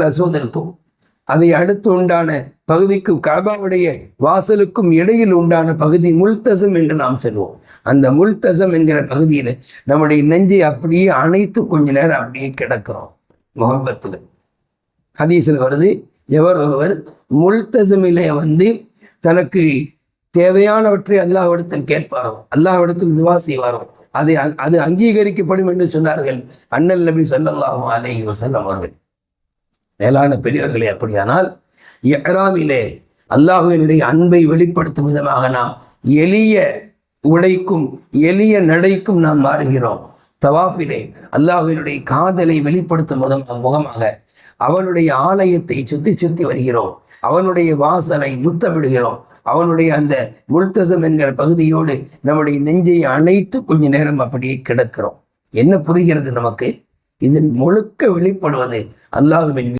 அசோதருக்கும் அதை அடுத்து உண்டான பகுதிக்கும் காபாவுடைய வாசலுக்கும் இடையில் உண்டான பகுதி முல்தசம் என்று நாம் சொல்வோம். அந்த முல்தசம் என்கிற பகுதியில் நம்முடைய நெஞ்சை அப்படியே அணைத்து கொஞ்ச நேரம் அப்படியே கிடக்கிறோம். முகப்பத்தில் ஹதீஸில் வருது, எவர் ஒருவர் முல்தசமிலே தனக்கு தேவையானவற்றை அல்லாஹ்விடத்தில் கேட்பாரோ, அல்லாஹ்விடத்தில் துவா செய்வாரோ, அது அங்கீகரிக்கப்படும் என்று சொன்னார்கள் அண்ணல் நபி ஸல்லல்லாஹு அலைஹி வஸல்லம் அவர்கள். மேலான பெரியவர்களே, அப்படியானால் இஹ்ராமிலே அல்லாஹ்வினுடைய அன்பை வெளிப்படுத்தும் விதமாக நாம் எளிய உடைக்கும் எளிய நடைக்கும் நாம் மாறுகிறோம். தவாஃபிலே அல்லாஹ்வினுடைய காதலை வெளிப்படுத்தும் முகமாக அவனுடைய ஆலயத்தை சுத்தி சுத்தி வருகிறோம். அவனுடைய வாசலை முத்தமிடுகிறோம். அவனுடைய அந்த முல்தசம் என்கிற பகுதியோடு நம்முடைய நெஞ்சை அணைத்து கொஞ்ச நேரம் அப்படியே கிடக்கிறோம். என்ன புரிகிறது நமக்கு? இதன் முழுக்க வெளிப்படுவது அல்லாஹ்வின்